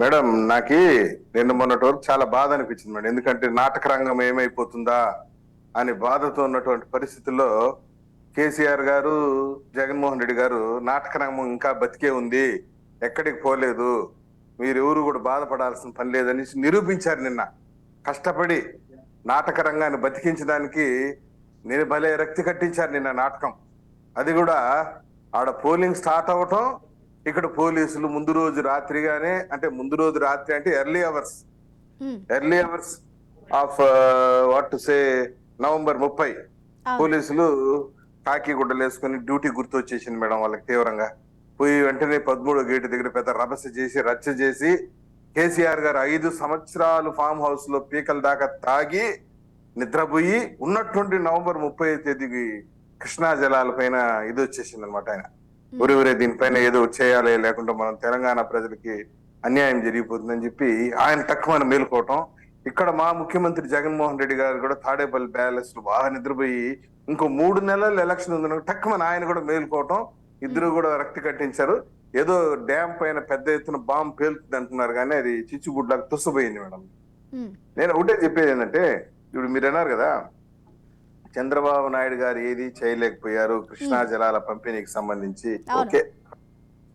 Madam నాకి నిన్న మొన్నటి వరకు చాలా బాధ అనిపించింది మేడం. ఎందుకంటే నాటక రంగం ఏమైపోతుందా అని బాధతో ఉన్నటువంటి పరిస్థితుల్లో కేసీఆర్ గారు, జగన్మోహన్ రెడ్డి గారు నాటక రంగం ఇంకా బతికే ఉంది, ఎక్కడికి పోలేదు, మీరెవరు కూడా బాధపడాల్సిన పని లేదని నిరూపించారు నిన్న. కష్టపడి నాటక రంగాన్ని బతికించడానికి నేను భలే రక్తి కట్టించారు నిన్న నాటకం. అది కూడా ఆడ పోలింగ్ స్టార్ట్ అవటం, ఇక్కడ పోలీసులు ముందు రోజు రాత్రిగానే, అంటే ముందు రోజు రాత్రి అంటే ఎర్లీ అవర్స్, హ్మ్. Early hours of what to say November 30 అవును. పోలీసులు కాకి గుడ్డలు వేసుకుని డ్యూటీ గుర్తొచ్చేసింది మేడం వాళ్ళకి తీవ్రంగా. పోయి వెంటనే 13 గేటు దగ్గర పెద్ద రభస చేసి రచ్చ చేసి కేసీఆర్ గారు 5 సంవత్సరాలు ఫామ్ హౌస్ లో పీకల దాకా తాగి నిద్రపోయి ఉన్నటువంటి నవంబర్ 30 తేదీకి కృష్ణా జలాల పైన ఇది వచ్చేసింది అనమాట. ఆయన హ్మ్. ఒరే దీనిపైన ఏదో చేయాలి, లేకుంటే మనం తెలంగాణ ప్రజలకి అన్యాయం జరిగిపోతుందని చెప్పి ఆయన తక్కువ మేలుకోవటం. ఇక్కడ మా ముఖ్యమంత్రి జగన్మోహన్ రెడ్డి గారు కూడా తాడేపల్లి ప్యాలెస్ లో బాగా నిద్రపోయి ఇంకో 3 నెలలు ఎలక్షన్ ఉందని తక్కువ ఆయన కూడా మేలుకోవటం. హ్మ్. ఇద్దరు కూడా రక్తి కట్టించారు. ఏదో డ్యామ్ పైన పెద్ద ఎత్తున బాంబు పేలుతుంది అంటున్నారు, కానీ అది చిచ్చుబుడ్లకు తుస్సుపోయింది మేడం. హ్మ్. నేను ఒకటే చెప్పేది ఏంటంటే, ఇప్పుడు మీరు అన్నారు కదా చంద్రబాబు నాయుడు గారు ఏది చేయలేకపోయారు కృష్ణా హ్మ్. జలాల పంపిణీకి సంబంధించి. అవును. ఓకే,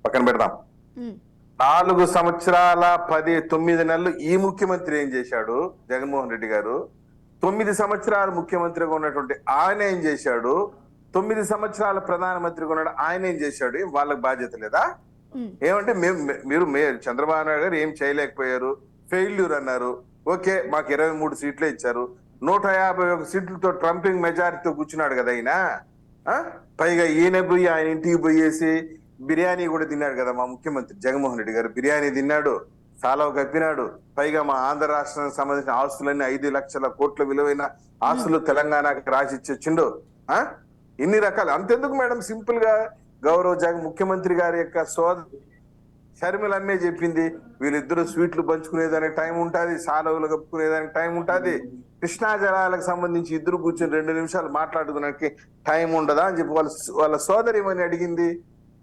పక్కన పెడదాం. హ్మ్. 4 సంవత్సరాల 9 నెలలు ఈ ముఖ్యమంత్రి ఏం చేశాడు జగన్మోహన్ రెడ్డి గారు? 9 సంవత్సరాలు ముఖ్యమంత్రిగా ఉన్నటువంటి ఆయన ఏం చేశాడు? 9 సంవత్సరాల ప్రధానమంత్రిగా ఉన్నాడు ఆయన ఏం చేశాడు? వాళ్ళకి బాధ్యత లేదా? హ్మ్. ఏమంటే మీరు చంద్రబాబు నాయుడు గారు ఏం చేయలేకపోయారు, ఫెయిల్యూర్ అన్నారు. ఓకే, మాకు 23 సీట్లే ఇచ్చారు. 151 సీట్లతో ట్రంపింగ్ మెజారిటీతో కూర్చున్నాడు కదా ఆయన. ఆ? పైగా ఈయన పోయి ఆయన ఇంటికి పోయేసి బిర్యానీ కూడా తిన్నాడు కదా మా ముఖ్యమంత్రి జగన్మోహన్ రెడ్డి గారు. బిర్యానీ తిన్నాడు, సాలవ కప్పినాడు. పైగా మా ఆంధ్ర రాష్ట్రానికి సంబంధించిన ఆస్తులన్నీ 5 లక్షల కోట్ల విలువైన హ్మ్. ఆస్తులు తెలంగాణకి రాసిచ్చి వచ్చిండు. ఆ ఇన్ని రకాలు అంతెందుకు మేడం, సింపుల్ గా గౌరవ ముఖ్యమంత్రి గారి యొక్క షర్మిల అమ్మే చెప్పింది, వీళ్ళిద్దరూ స్వీట్లు పంచుకునేదానికి టైం ఉంటుంది, సాలవులు కప్పుకునేదానికి టైం ఉంటుంది, కృష్ణా జలాలకు సంబంధించి ఇద్దరు కూర్చొని 2 నిమిషాలు మాట్లాడుకోవడానికి టైం ఉండదా అని చెప్పి వాళ్ళ సోదరి ఏమని అడిగింది.